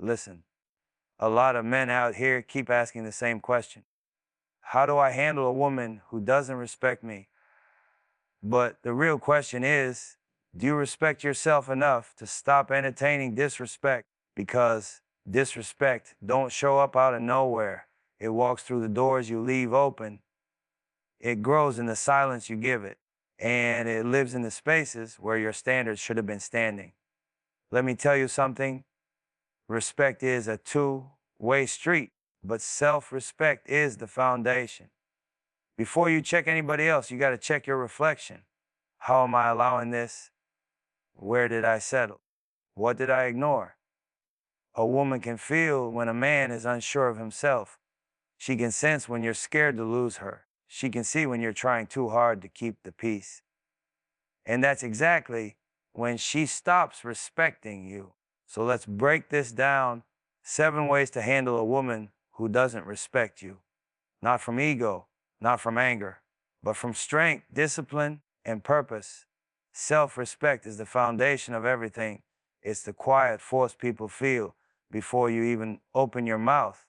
Listen, a lot of men out here keep asking the same question. How do I handle a woman who doesn't respect me? But the real question is, do you respect yourself enough to stop entertaining disrespect? Because disrespect don't show up out of nowhere. It walks through the doors you leave open. It grows in the silence you give it. And it lives in the spaces where your standards should have been standing. Let me tell you something. Respect is a two-way street, but self-respect is the foundation. Before you check anybody else, you got to check your reflection. How am I allowing this? Where did I settle? What did I ignore? A woman can feel when a man is unsure of himself. She can sense when you're scared to lose her. She can see when you're trying too hard to keep the peace. And that's exactly when she stops respecting you. So let's break this down. 7 ways to handle a woman who doesn't respect you. Not from ego, not from anger, but from strength, discipline, and purpose. Self-respect is the foundation of everything. It's the quiet force people feel before you even open your mouth.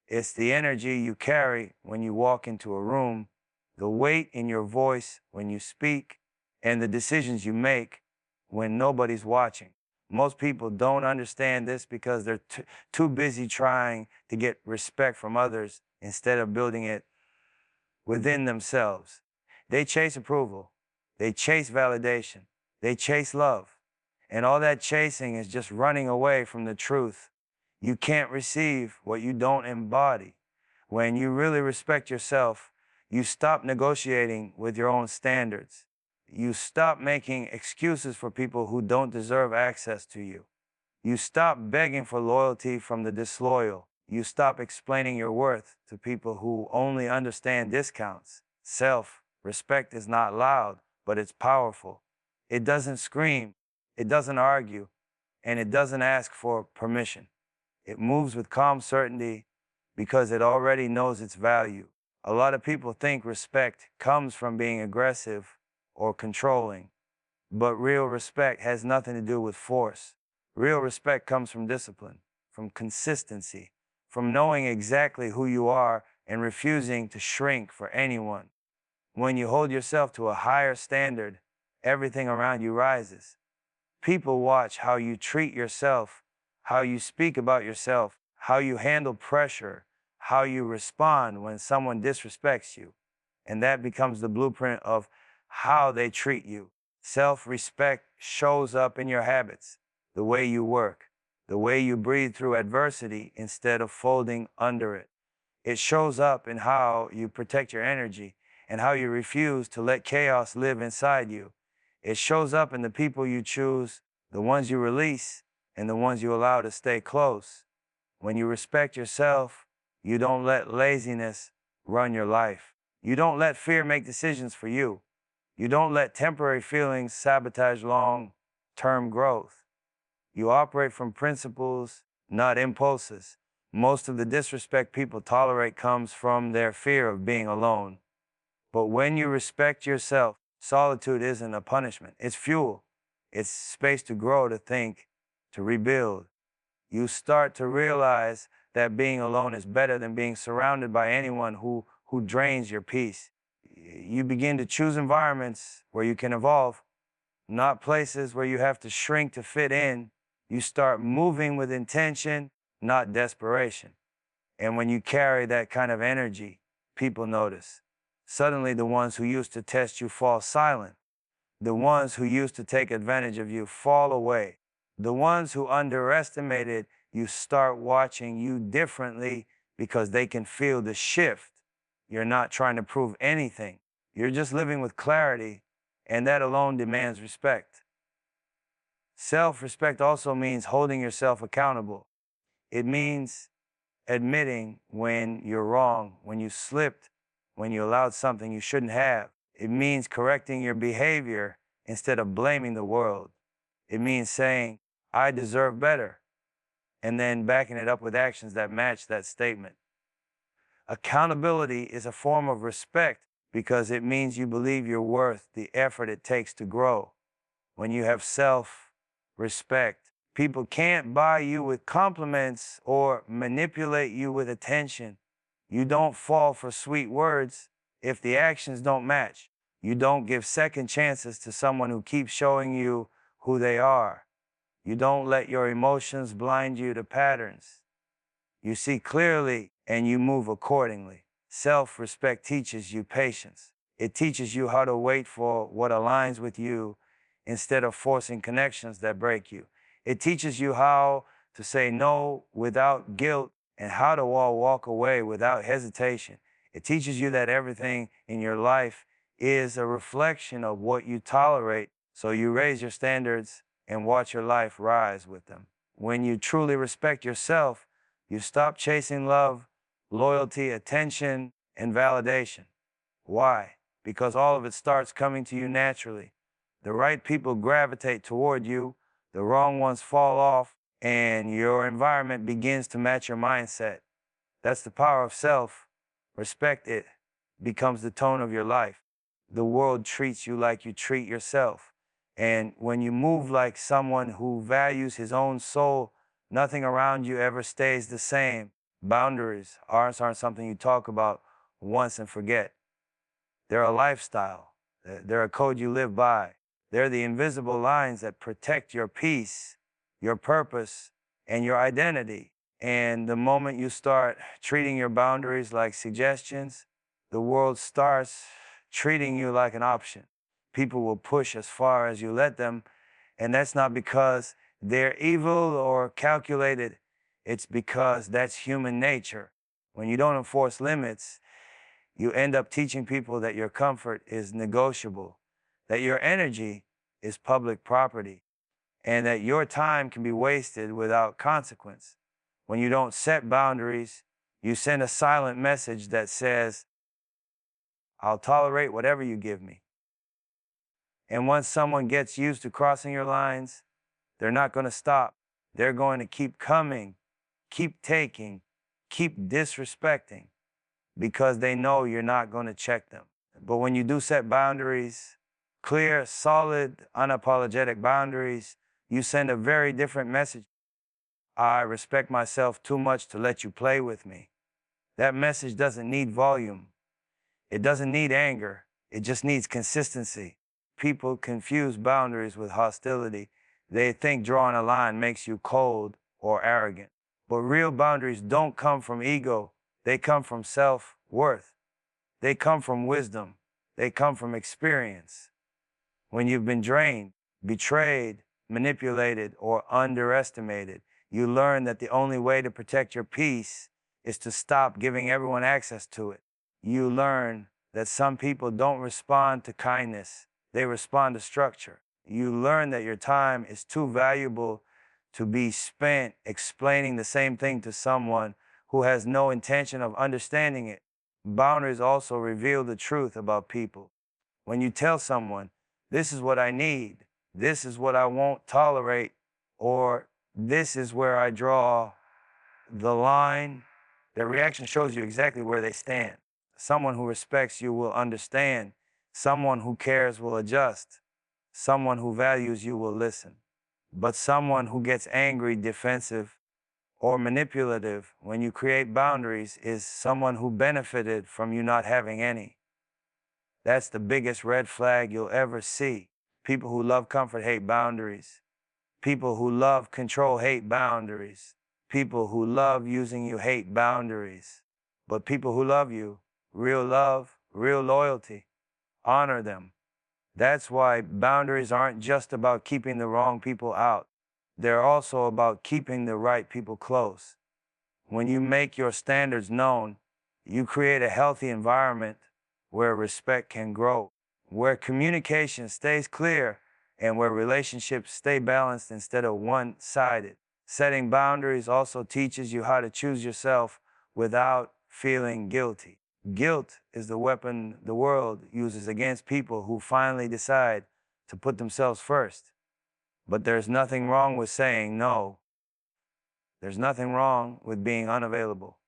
It's the energy you carry when you walk into a room, the weight in your voice when you speak, and the decisions you make when nobody's watching. Most people don't understand this because they're too busy trying to get respect from others instead of building it within themselves. They chase approval. They chase validation. They chase love. And all that chasing is just running away from the truth. You can't receive what you don't embody. When you really respect yourself, you stop negotiating with your own standards. You stop making excuses for people who don't deserve access to you. You stop begging for loyalty from the disloyal. You stop explaining your worth to people who only understand discounts. Self-respect is not loud, but it's powerful. It doesn't scream, it doesn't argue, and it doesn't ask for permission. It moves with calm certainty because it already knows its value. A lot of people think respect comes from being aggressive or controlling, but real respect has nothing to do with force. Real respect comes from discipline, from consistency, from knowing exactly who you are and refusing to shrink for anyone. When you hold yourself to a higher standard, everything around you rises. People watch how you treat yourself, how you speak about yourself, how you handle pressure, how you respond when someone disrespects you. And that becomes the blueprint of how they treat you. Self-respect shows up in your habits, the way you work, the way you breathe through adversity instead of folding under it. It shows up in how you protect your energy and how you refuse to let chaos live inside you. It shows up in the people you choose, the ones you release, and the ones you allow to stay close. When you respect yourself, you don't let laziness run your life. You don't let fear make decisions for you. You don't let temporary feelings sabotage long-term growth. You operate from principles, not impulses. Most of the disrespect people tolerate comes from their fear of being alone. But when you respect yourself, solitude isn't a punishment. It's fuel. It's space to grow, to think, to rebuild. You start to realize that being alone is better than being surrounded by anyone who drains your peace. You begin to choose environments where you can evolve, not places where you have to shrink to fit in. You start moving with intention, not desperation. And when you carry that kind of energy, people notice. Suddenly the ones who used to test you fall silent. The ones who used to take advantage of you fall away. The ones who underestimated you start watching you differently because they can feel the shift. You're not trying to prove anything. You're just living with clarity, and that alone demands respect. Self-respect also means holding yourself accountable. It means admitting when you're wrong, when you slipped, when you allowed something you shouldn't have. It means correcting your behavior instead of blaming the world. It means saying, I deserve better, and then backing it up with actions that match that statement. Accountability is a form of respect because it means you believe you're worth the effort it takes to grow. When you have self-respect, People can't buy you with compliments or manipulate you with attention. You don't fall for sweet words if the actions don't match. You don't give second chances to someone who keeps showing you who they are. You don't let your emotions blind you to patterns. You see clearly and you move accordingly. Self-respect teaches you patience. It teaches you how to wait for what aligns with you instead of forcing connections that break you. It teaches you how to say no without guilt and how to walk away without hesitation. It teaches you that everything in your life is a reflection of what you tolerate, so you raise your standards and watch your life rise with them. When you truly respect yourself, you stop chasing love, loyalty, attention, and validation. Why? Because all of it starts coming to you naturally. The right people gravitate toward you, the wrong ones fall off, and your environment begins to match your mindset. That's the power of self. Respect it becomes the tone of your life. The world treats you like you treat yourself. And when you move like someone who values his own soul, nothing around you ever stays the same. Boundaries aren't something you talk about once and forget. They're a lifestyle. They're a code you live by. They're the invisible lines that protect your peace, your purpose, and your identity. And the moment you start treating your boundaries like suggestions, the world starts treating you like an option. People will push as far as you let them, and that's not because they're evil or calculated. It's because that's human nature. When you don't enforce limits, you end up teaching people that your comfort is negotiable, that your energy is public property, and that your time can be wasted without consequence. When you don't set boundaries, you send a silent message that says, I'll tolerate whatever you give me. And once someone gets used to crossing your lines, they're not going to stop. They're going to keep coming, keep taking, keep disrespecting, because they know you're not going to check them. But when you do set boundaries, clear, solid, unapologetic boundaries, you send a very different message. I respect myself too much to let you play with me. That message doesn't need volume. It doesn't need anger. It just needs consistency. People confuse boundaries with hostility. They think drawing a line makes you cold or arrogant. But real boundaries don't come from ego. They come from self-worth. They come from wisdom. They come from experience. When you've been drained, betrayed, manipulated, or underestimated, you learn that the only way to protect your peace is to stop giving everyone access to it. You learn that some people don't respond to kindness. They respond to structure. You learn that your time is too valuable to be spent explaining the same thing to someone who has no intention of understanding it. Boundaries also reveal the truth about people. When you tell someone, this is what I need, this is what I won't tolerate, or this is where I draw the line, their reaction shows you exactly where they stand. Someone who respects you will understand. Someone who cares will adjust. Someone who values you will listen. But someone who gets angry, defensive, or manipulative when you create boundaries is someone who benefited from you not having any. That's the biggest red flag you'll ever see. People who love comfort hate boundaries. People who love control hate boundaries. People who love using you hate boundaries. But people who love you, real love, real loyalty, honor them. That's why boundaries aren't just about keeping the wrong people out. They're also about keeping the right people close. When you make your standards known, you create a healthy environment where respect can grow, where communication stays clear, and where relationships stay balanced instead of one-sided. Setting boundaries also teaches you how to choose yourself without feeling guilty. Guilt is the weapon the world uses against people who finally decide to put themselves first. But there's nothing wrong with saying no. There's nothing wrong with being unavailable.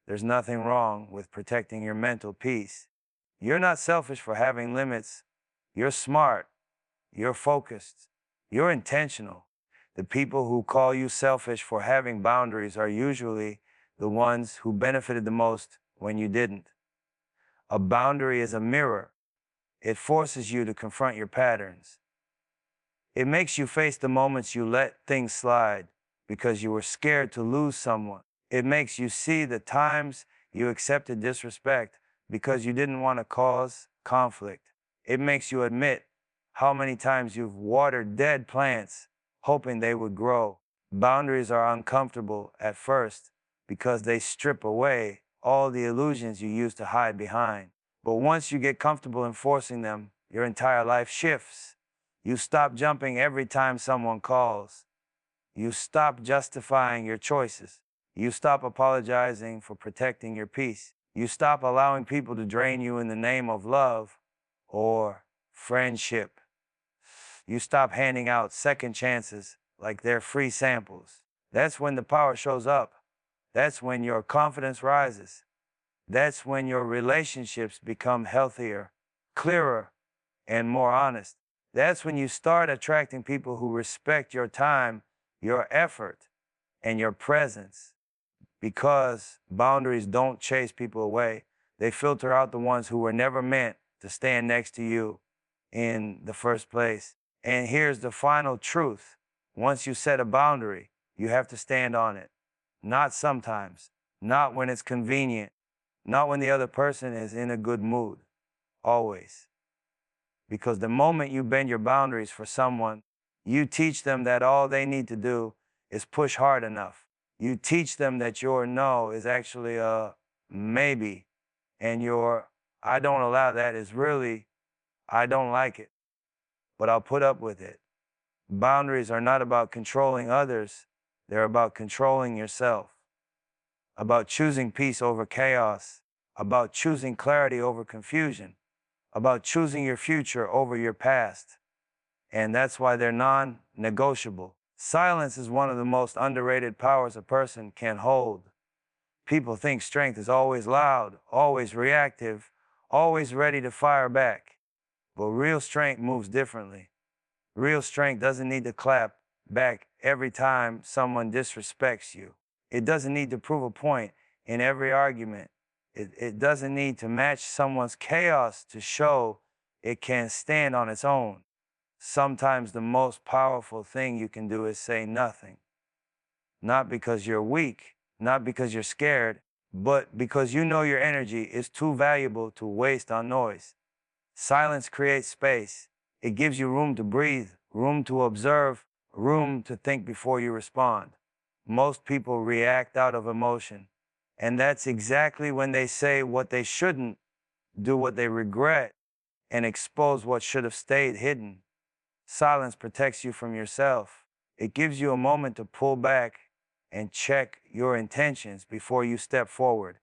There's nothing wrong with protecting your mental peace. You're not selfish for having limits. You're smart. You're focused. You're intentional. The people who call you selfish for having boundaries are usually the ones who benefited the most when you didn't. A boundary is a mirror. It forces you to confront your patterns. It makes you face the moments you let things slide because you were scared to lose someone. It makes you see the times you accepted disrespect because you didn't want to cause conflict. It makes you admit how many times you've watered dead plants hoping they would grow. Boundaries are uncomfortable at first because they strip away all the illusions you used to hide behind. But once you get comfortable enforcing them, your entire life shifts. You stop jumping every time someone calls. You stop justifying your choices. You stop apologizing for protecting your peace. You stop allowing people to drain you in the name of love or friendship. You stop handing out second chances like they're free samples. That's when the power shows up. That's when your confidence rises. That's when your relationships become healthier, clearer, and more honest. That's when you start attracting people who respect your time, your effort, and your presence. Because boundaries don't chase people away, they filter out the ones who were never meant to stand next to you in the first place. And here's the final truth. Once you set a boundary, you have to stand on it. Not sometimes, not when it's convenient, not when the other person is in a good mood. Always. Because the moment you bend your boundaries for someone, you teach them that all they need to do is push hard enough. You teach them that your no is actually a maybe, and your I don't allow that is really I don't like it, but I'll put up with it. Boundaries are not about controlling others, they're about controlling yourself, about choosing peace over chaos, about choosing clarity over confusion, about choosing your future over your past. And that's why they're non-negotiable. Silence is one of the most underrated powers a person can hold. People think strength is always loud, always reactive, always ready to fire back. But real strength moves differently. Real strength doesn't need to clap back every time someone disrespects you. It doesn't need to prove a point in every argument. It doesn't need to match someone's chaos to show it can stand on its own. Sometimes the most powerful thing you can do is say nothing. Not because you're weak, not because you're scared, but because you know your energy is too valuable to waste on noise. Silence creates space. It gives you room to breathe, room to observe, room to think before you respond. Most people react out of emotion, and that's exactly when they say what they shouldn't, do what they regret, and expose what should have stayed hidden. Silence protects you from yourself. It gives you a moment to pull back and check your intentions before you step forward.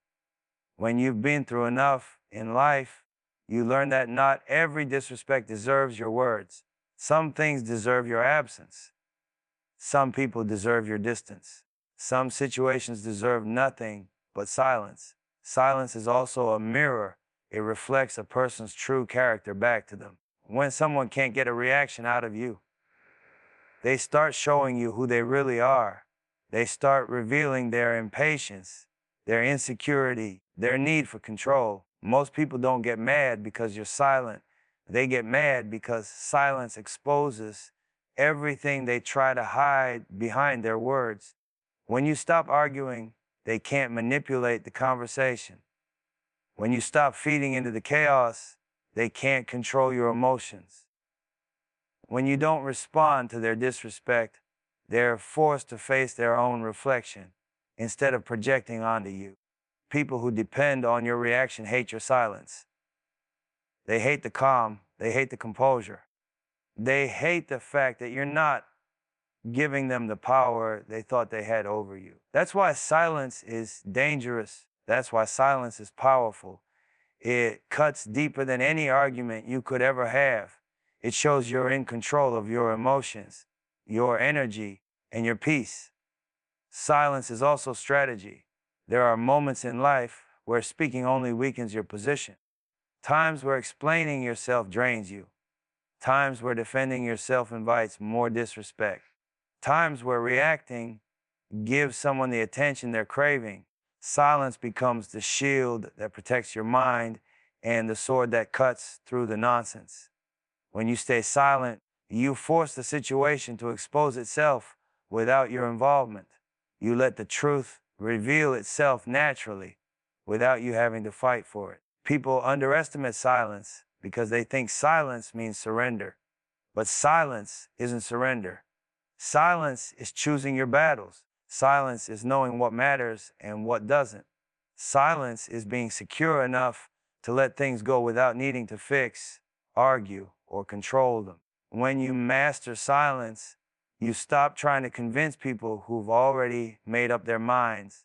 When you've been through enough in life, you learn that not every disrespect deserves your words. Some things deserve your absence. Some people deserve your distance. Some situations deserve nothing but silence. Silence is also a mirror. It reflects a person's true character back to them. When someone can't get a reaction out of you, they start showing you who they really are. They start revealing their impatience, their insecurity, their need for control. Most people don't get mad because you're silent. They get mad because silence exposes everything they try to hide behind their words. When you stop arguing, they can't manipulate the conversation. When you stop feeding into the chaos, they can't control your emotions. When you don't respond to their disrespect, they're forced to face their own reflection instead of projecting onto you. People who depend on your reaction hate your silence. They hate the calm. They hate the composure. They hate the fact that you're not giving them the power they thought they had over you. That's why silence is dangerous. That's why silence is powerful. It cuts deeper than any argument you could ever have. It shows you're in control of your emotions, your energy, and your peace. Silence is also strategy. There are moments in life where speaking only weakens your position. Times where explaining yourself drains you. Times where defending yourself invites more disrespect. Times where reacting gives someone the attention they're craving, silence becomes the shield that protects your mind and the sword that cuts through the nonsense. When you stay silent, you force the situation to expose itself without your involvement. You let the truth reveal itself naturally without you having to fight for it. People underestimate silence because they think silence means surrender. But silence isn't surrender. Silence is choosing your battles. Silence is knowing what matters and what doesn't. Silence is being secure enough to let things go without needing to fix, argue, or control them. When you master silence, you stop trying to convince people who've already made up their minds.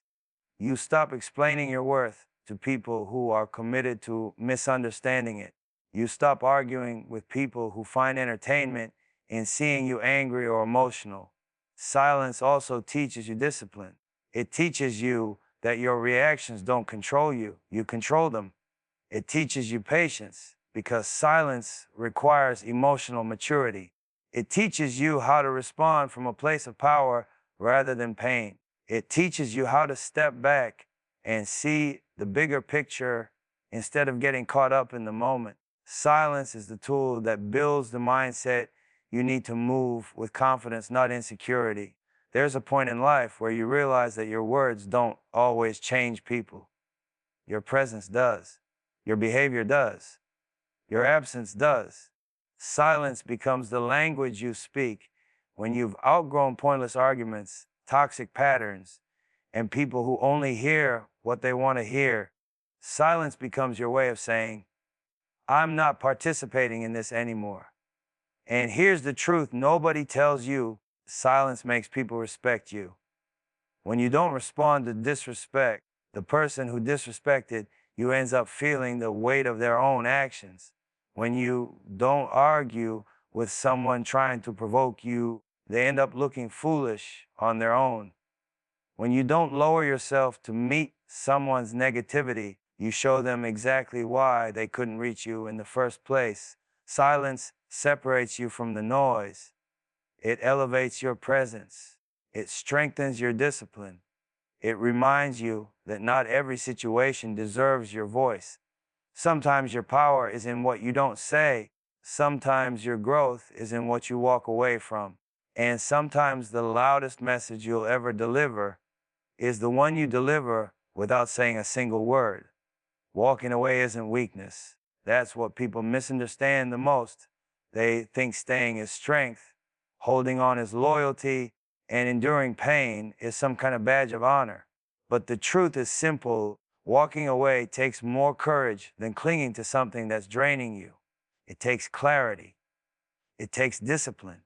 You stop explaining your worth to people who are committed to misunderstanding it. You stop arguing with people who find entertainment in seeing you angry or emotional. Silence also teaches you discipline. It teaches you that your reactions don't control you, you control them. It teaches you patience because silence requires emotional maturity. It teaches you how to respond from a place of power rather than pain. It teaches you how to step back and see the bigger picture instead of getting caught up in the moment. Silence is the tool that builds the mindset you need to move with confidence, not insecurity. There's a point in life where you realize that your words don't always change people. Your presence does. Your behavior does. Your absence does. Silence becomes the language you speak when you've outgrown pointless arguments, toxic patterns, and people who only hear what they want to hear. Silence becomes your way of saying, I'm not participating in this anymore. And here's the truth nobody tells you: silence makes people respect you. When you don't respond to disrespect, the person who disrespected you ends up feeling the weight of their own actions. When you don't argue with someone trying to provoke you, they end up looking foolish on their own. When you don't lower yourself to meet someone's negativity, you show them exactly why they couldn't reach you in the first place. Silence separates you from the noise. It elevates your presence. It strengthens your discipline. It reminds you that not every situation deserves your voice. Sometimes your power is in what you don't say. Sometimes your growth is in what you walk away from. And sometimes the loudest message you'll ever deliver is the one you deliver without saying a single word. Walking away isn't weakness. That's what people misunderstand the most. They think staying is strength, holding on is loyalty, and enduring pain is some kind of badge of honor. But the truth is simple. Walking away takes more courage than clinging to something that's draining you. It takes clarity. It takes discipline.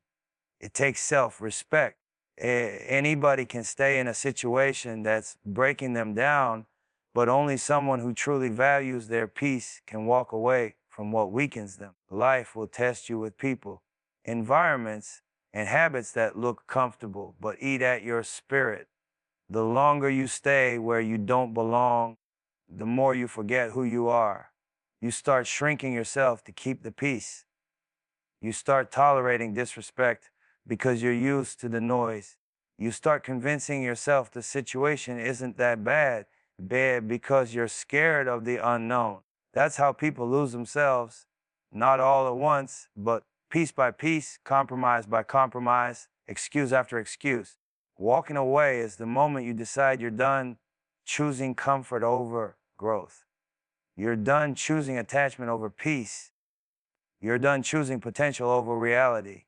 It takes self-respect. Anybody can stay in a situation that's breaking them down, but only someone who truly values their peace can walk away from what weakens them. Life will test you with people, environments, and habits that look comfortable but eat at your spirit. The longer you stay where you don't belong, the more you forget who you are. You start shrinking yourself to keep the peace. You start tolerating disrespect because you're used to the noise. You start convincing yourself the situation isn't that bad because you're scared of the unknown. That's how people lose themselves, not all at once, but piece by piece, compromise by compromise, excuse after excuse. Walking away is the moment you decide you're done choosing comfort over growth. You're done choosing attachment over peace. You're done choosing potential over reality.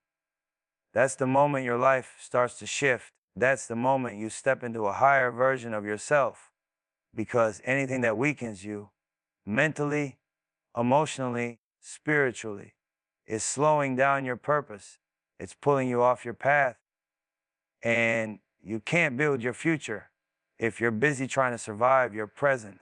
That's the moment your life starts to shift. That's the moment you step into a higher version of yourself. Because anything that weakens you, mentally, emotionally, spiritually, is slowing down your purpose. It's pulling you off your path. And you can't build your future if you're busy trying to survive your present.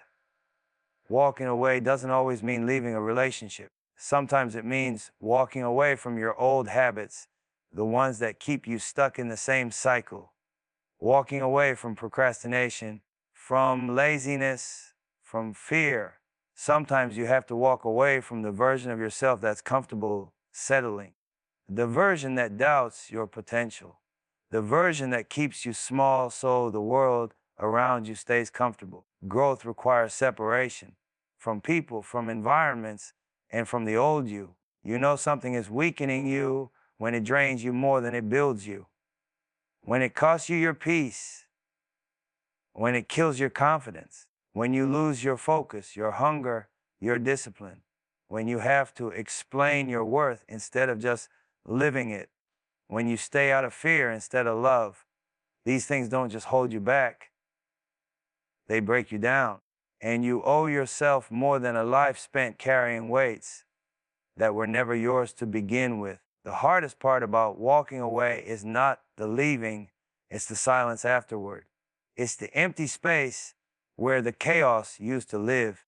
Walking away doesn't always mean leaving a relationship. Sometimes it means walking away from your old habits, the ones that keep you stuck in the same cycle. Walking away from procrastination, from laziness, from fear. Sometimes you have to walk away from the version of yourself that's comfortable settling. The version that doubts your potential. The version that keeps you small so the world around you stays comfortable. Growth requires separation from people, from environments, and from the old you. You know something is weakening you when it drains you more than it builds you. When it costs you your peace, when it kills your confidence, when you lose your focus, your hunger, your discipline, when you have to explain your worth instead of just living it, when you stay out of fear instead of love. These things don't just hold you back, they break you down. And you owe yourself more than a life spent carrying weights that were never yours to begin with. The hardest part about walking away is not the leaving, it's the silence afterward. It's the empty space where the chaos used to live.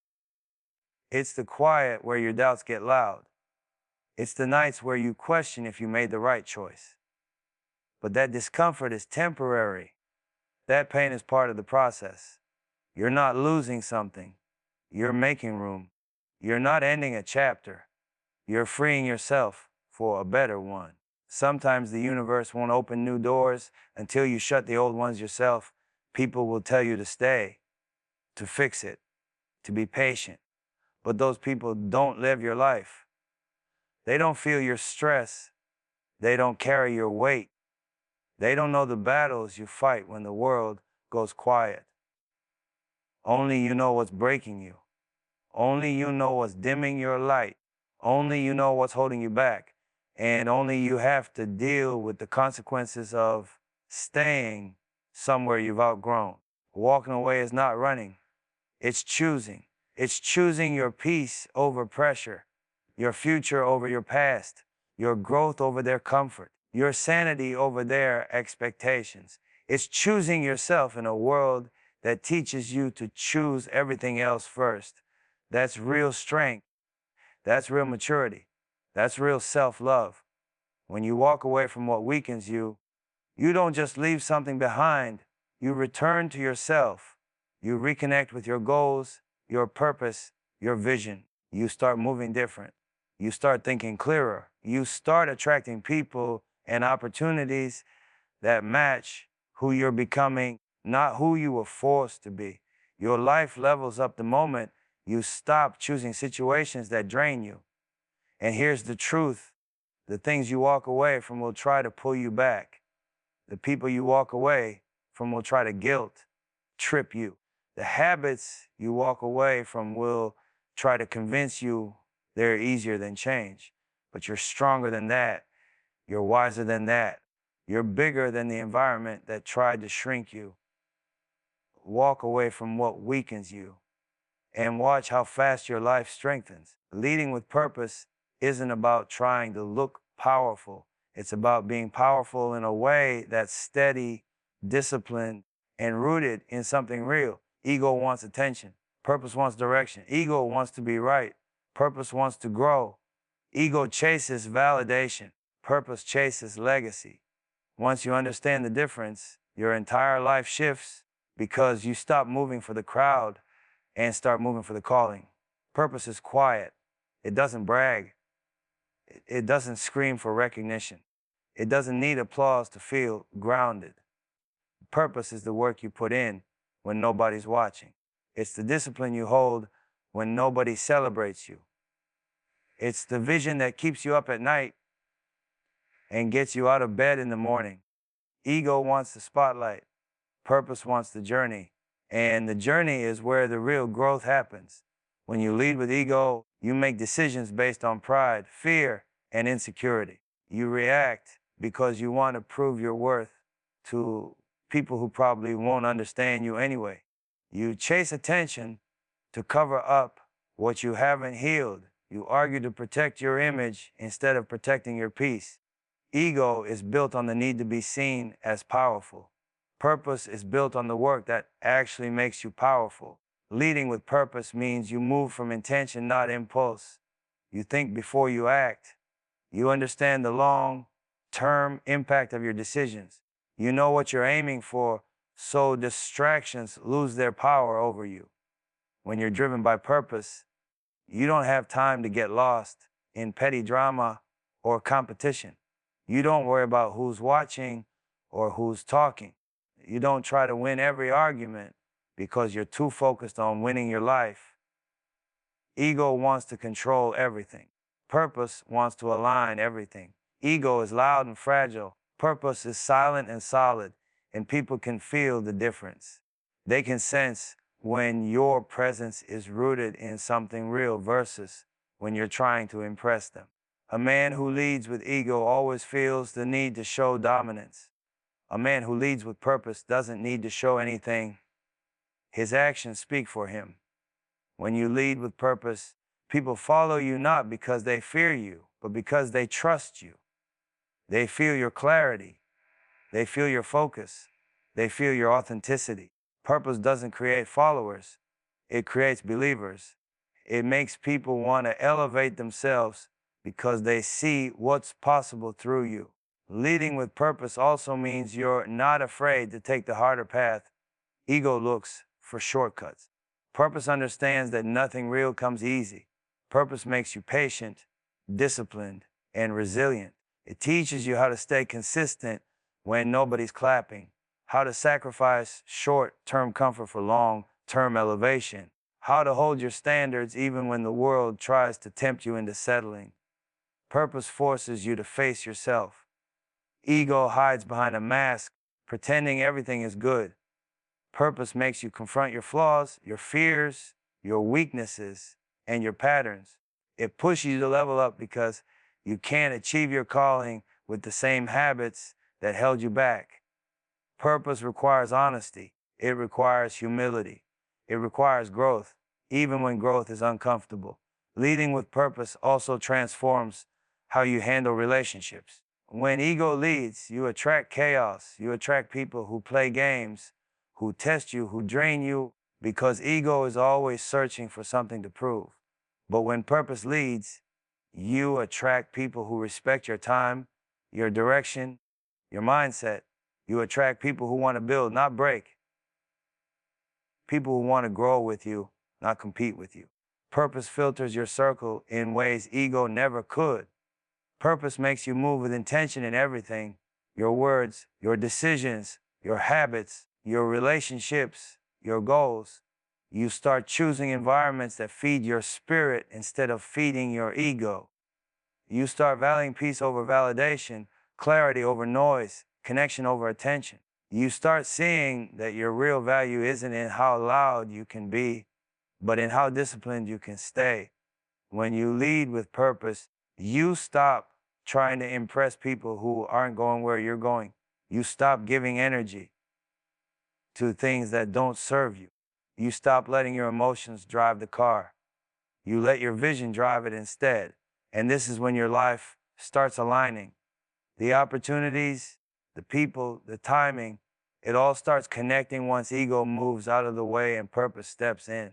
It's the quiet where your doubts get loud. It's the nights where you question if you made the right choice. But that discomfort is temporary. That pain is part of the process. You're not losing something. You're making room. You're not ending a chapter. You're freeing yourself for a better one. Sometimes the universe won't open new doors until you shut the old ones yourself. People will tell you to stay, to fix it, to be patient. But those people don't live your life. They don't feel your stress. They don't carry your weight. They don't know the battles you fight when the world goes quiet. Only you know what's breaking you. Only you know what's dimming your light. Only you know what's holding you back. And only you have to deal with the consequences of staying somewhere you've outgrown. Walking away is not running. It's choosing. It's choosing your peace over pressure, your future over your past, your growth over their comfort, your sanity over their expectations. It's choosing yourself in a world that teaches you to choose everything else first. That's real strength. That's real maturity. That's real self-love. When you walk away from what weakens you, you don't just leave something behind. You return to yourself. You reconnect with your goals, your purpose, your vision. You start moving different. You start thinking clearer. You start attracting people and opportunities that match who you're becoming, not who you were forced to be. Your life levels up the moment you stop choosing situations that drain you. And here's the truth. The things you walk away from will try to pull you back. The people you walk away from will try to guilt, trip you. The habits you walk away from will try to convince you they're easier than change. But you're stronger than that. You're wiser than that. You're bigger than the environment that tried to shrink you. Walk away from what weakens you and watch how fast your life strengthens. Leading with purpose isn't about trying to look powerful. It's about being powerful in a way that's steady, disciplined, and rooted in something real. Ego wants attention. Purpose wants direction. Ego wants to be right. Purpose wants to grow. Ego chases validation. Purpose chases legacy. Once you understand the difference, your entire life shifts because you stop moving for the crowd and start moving for the calling. Purpose is quiet. It doesn't brag. It doesn't scream for recognition. It doesn't need applause to feel grounded. Purpose is the work you put in when nobody's watching. It's the discipline you hold when nobody celebrates you. It's the vision that keeps you up at night and gets you out of bed in the morning. Ego wants the spotlight. Purpose wants the journey. And the journey is where the real growth happens. When you lead with ego, you make decisions based on pride, fear, and insecurity. You react because you want to prove your worth to people who probably won't understand you anyway. You chase attention to cover up what you haven't healed. You argue to protect your image instead of protecting your peace. Ego is built on the need to be seen as powerful. Purpose is built on the work that actually makes you powerful. Leading with purpose means you move from intention, not impulse. You think before you act. You understand the long-term impact of your decisions. You know what you're aiming for, so distractions lose their power over you. When you're driven by purpose, you don't have time to get lost in petty drama or competition. You don't worry about who's watching or who's talking. You don't try to win every argument because you're too focused on winning your life. Ego wants to control everything. Purpose wants to align everything. Ego is loud and fragile. Purpose is silent and solid, and people can feel the difference. They can sense when your presence is rooted in something real versus when you're trying to impress them. A man who leads with ego always feels the need to show dominance. A man who leads with purpose doesn't need to show anything. His actions speak for him. When you lead with purpose, people follow you not because they fear you, but because they trust you. They feel your clarity. They feel your focus. They feel your authenticity. Purpose doesn't create followers. It creates believers. It makes people want to elevate themselves because they see what's possible through you. Leading with purpose also means you're not afraid to take the harder path. Ego looks for shortcuts. Purpose understands that nothing real comes easy. Purpose makes you patient, disciplined, and resilient. It teaches you how to stay consistent when nobody's clapping, how to sacrifice short-term comfort for long-term elevation, how to hold your standards even when the world tries to tempt you into settling. Purpose forces you to face yourself. Ego hides behind a mask, pretending everything is good. Purpose makes you confront your flaws, your fears, your weaknesses, and your patterns. It pushes you to level up because you can't achieve your calling with the same habits that held you back. Purpose requires honesty. It requires humility. It requires growth, even when growth is uncomfortable. Leading with purpose also transforms how you handle relationships. When ego leads, you attract chaos. You attract people who play games, who test you, who drain you, because ego is always searching for something to prove. But when purpose leads, you attract people who respect your time, your direction, your mindset. You attract people who want to build, not break. People who want to grow with you, not compete with you. Purpose filters your circle in ways ego never could. Purpose makes you move with intention in everything. Your words, your decisions, your habits, your relationships, your goals. You start choosing environments that feed your spirit instead of feeding your ego. You start valuing peace over validation, clarity over noise, connection over attention. You start seeing that your real value isn't in how loud you can be, but in how disciplined you can stay. When you lead with purpose, you stop trying to impress people who aren't going where you're going. You stop giving energy to things that don't serve you. You stop letting your emotions drive the car. You let your vision drive it instead. And this is when your life starts aligning. The opportunities, the people, the timing, it all starts connecting once ego moves out of the way and purpose steps in.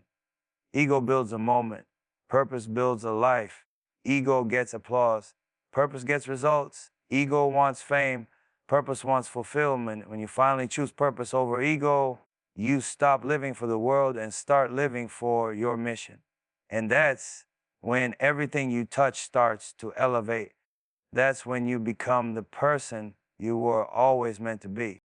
Ego builds a moment. Purpose builds a life. Ego gets applause. Purpose gets results. Ego wants fame. Purpose wants fulfillment. When you finally choose purpose over ego, you stop living for the world and start living for your mission. And that's when everything you touch starts to elevate. That's when you become the person you were always meant to be.